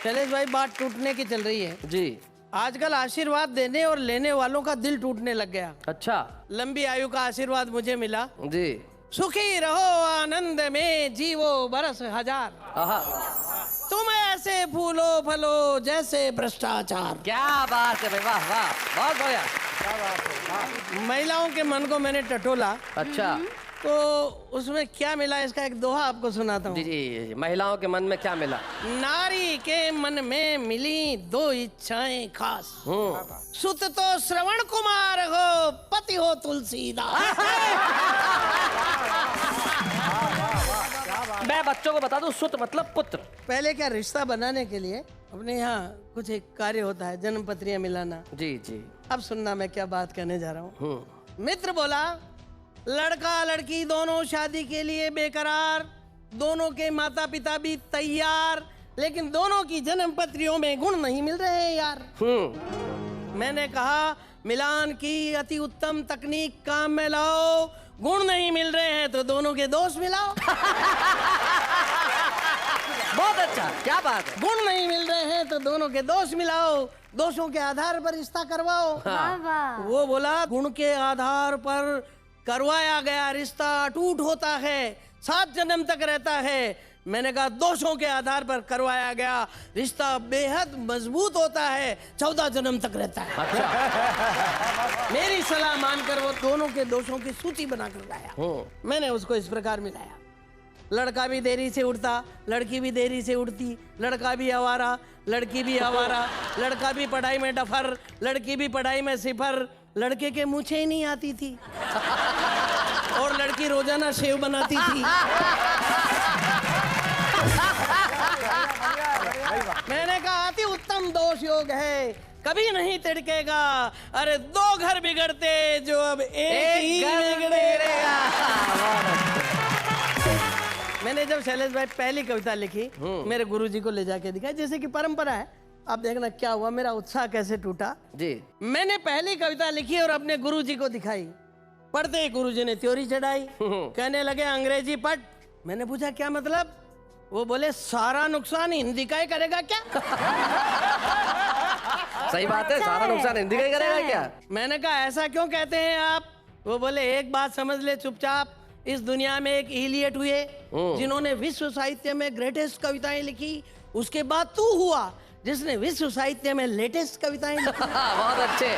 शैलेश भाई, बात टूटने की चल रही है जी। आजकल। आशीर्वाद देने और लेने वालों का दिल टूटने लग गया। अच्छा। लंबी आयु का आशीर्वाद मुझे मिला। जी। सुखी रहो आनंद में, जीवो बरस हजार। आहा। तुम ऐसे फूलो फलो जैसे भ्रष्टाचार। क्या बात है भाई, वाह वाह, बहुत बढ़िया। महिलाओं के मन को मैंने टटोला, अच्छा। तो उसमें क्या मिला इसका एक दोहा आपको सुनाता हूँ। जी जी, महिलाओं के मन में क्या मिला? नारी के मन में मिली दो इच्छाएं खास। सुत तो श्रवण कुमार हो, पति हो तुलसीदास। मैं बच्चों को बता दूं, सुत मतलब पुत्र। पहले क्या रिश्ता बनाने के लिए अपने यहाँ कुछ एक कार्य होता है, जन्म पत्रियां मिलाना। जी जी। अब सुनना मैं क्या बात कहने जा रहा हूँ। मित्र बोला, लड़का लड़की दोनों शादी के लिए बेकरार, दोनों के माता पिता भी तैयार, लेकिन दोनों की जन्म पत्रियों में गुण नहीं मिल रहे हैं यार। मैंने कहा मिलान की अति उत्तम तकनीक काम में लाओ, गुण नहीं मिल रहे हैं तो दोनों के दोष मिलाओ। बहुत अच्छा, क्या बात है। गुण नहीं मिल रहे हैं तो दोनों के दोष मिलाओ, दोषों के आधार पर रिश्ता करवाओ। वो बोला गुण के आधार पर करवाया गया रिश्ता अटूट होता है, 7 जन्म तक रहता है। मैंने कहा दोषों के आधार पर करवाया गया रिश्ता बेहद मजबूत होता है, 14 जन्म तक रहता है। अच्छा। मेरी सलाह मानकर वो दोनों के दोषों की सूची बनाकर लाया। मैंने उसको इस प्रकार मिलाया। लड़का भी देरी से उठता, लड़की भी देरी से उठती, लड़का भी आवारा, लड़की भी आवारा, लड़का भी पढ़ाई में डफर, लड़की भी पढ़ाई में सिफर, लड़के के मूछें ही नहीं आती थी और लड़की रोजाना शेव बनाती थी। मैंने कहा अति उत्तम दोष योग है, कभी नहीं तिड़केगा। अरे 2 घर बिगड़ते जो अब एक ही बिगड़ेगा। मैंने जब शैलेश भाई पहली कविता लिखी, मेरे गुरुजी को ले जाके दिखाई, जैसे कि परंपरा है। आप देखना क्या हुआ, मेरा उत्साह कैसे टूटा। जी। मैंने पहली कविता लिखी और अपने गुरुजी को दिखाई। पढ़ते ही गुरुजी ने त्योरी चढ़ाई, कहने लगे अंग्रेजी पढ़। मैंने पूछा क्या मतलब? वो बोले सारा नुकसान हिंदी का ही करेगा क्या? सही बात है, सारा नुकसान हिंदी का ही करेगा क्या? मैंने कहा ऐसा क्यों कहते हैं आप? वो बोले एक बात समझ ले चुपचाप, इस दुनिया में एक इलियट हुए जिन्होंने विश्व साहित्य में ग्रेटेस्ट कविताएं लिखी, उसके बाद तू हुआ जिसने विश्व साहित्य में लेटेस्ट कविताएं लिखी। बहुत अच्छे।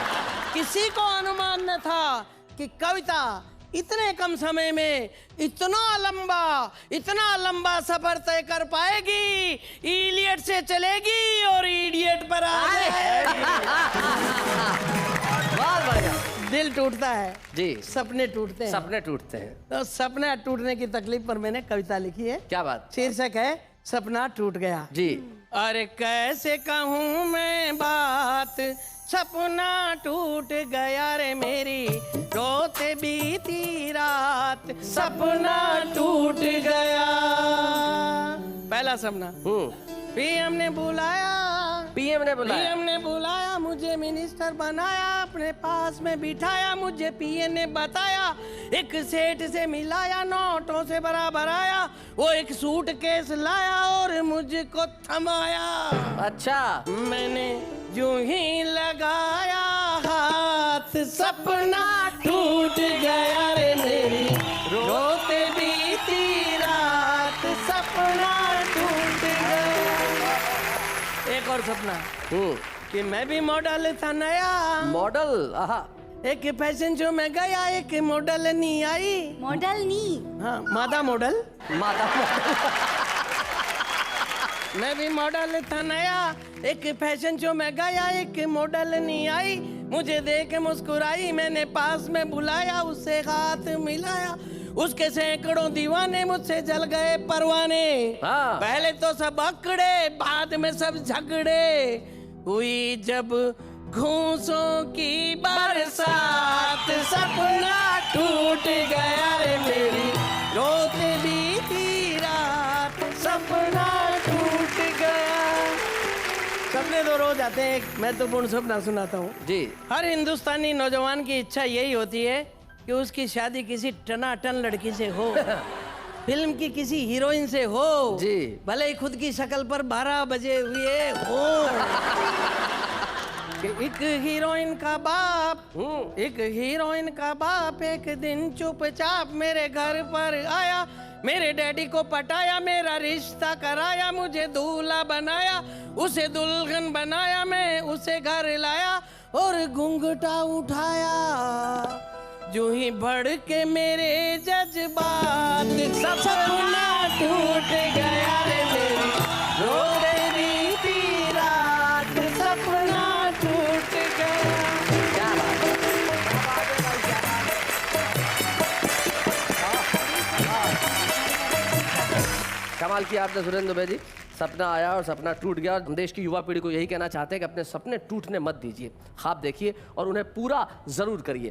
किसी को अनुमान न था कि कविता इतने कम समय में इतना लंबा सफर तय कर पाएगी, इलियट से चलेगी और इडियट पर आ जाएगी। बहुत बढ़िया। दिल टूटता है जी, सपने टूटते हैं। सपने टूटते हैं। तो सपने टूटने की तकलीफ पर मैंने कविता लिखी है। क्या बात। शीर्षक है सपना टूट गया। जी। अरे कैसे कहूँ मैं बात, सपना टूट गया रे मेरी, रोते बीती रात, सपना टूट गया। पहला सपना, पीएम ने बुलाया, पीएम ने बुलाया मुझे, मिनिस्टर बनाया, अपने पास में बिठाया, मुझे पीए ने बताया, एक सेठ से मिलाया, नोटों से भरा भराया, वो एक सूटकेस लाया और मुझको थमाया। अच्छा। मैंने यूं ही लगाया हाथ, सपना टूट गया रे मेरी, रोते बीती रात, सपना टूट गया। एक और सपना कि मैं भी मॉडल था नया। मॉडल? आहा। एक फैशन शो में गया, एक मॉडल नहीं आई। मॉडल नहीं, हाँ मादा मॉडल। माता मैं भी मॉडल था नया, एक फैशन शो में गया, एक मॉडल नहीं आई, मुझे देख के मुस्कुराई, मैंने पास में बुलाया, उससे हाथ मिलाया, उसके सैकड़ों दीवाने मुझसे जल गए परवाने। हाँ। पहले तो सब अकड़े, बाद में सब झगड़े, हुई जब घूंसों की बरसात, सपना टूट गया रे मेरी, रोते बीती रात, सपना टूट गया। सपने तो रोज आते हैं, एक महत्वपूर्ण सपना सुनाता हूँ जी। हर हिंदुस्तानी नौजवान की इच्छा यही होती है कि उसकी शादी किसी टनाटन लड़की से हो। फिल्म की किसी हीरोइन से हो जी। भले ही खुद की शक्ल पर 12 बजे हुए हो कि एक हीरोइन का बाप एक दिन चुपचाप मेरे घर पर आया, मेरे डैडी को पटाया, मेरा रिश्ता कराया, मुझे दूल्हा बनाया, उसे दुल्हन बनाया, मैं उसे घर लाया और घूंघटा उठाया, जो ही बढ़ के मेरे जज्बात सपना टूट गया रे मेरी, रोते बीती रात सपना टूट गया। क्या बात है। कमाल किया आपने सुरेंद्र दुबे जी। सपना आया और सपना टूट गया, और हम देश की युवा पीढ़ी को यही कहना चाहते हैं कि अपने सपने टूटने मत दीजिए, ख्वाब देखिए और उन्हें पूरा जरूर करिए।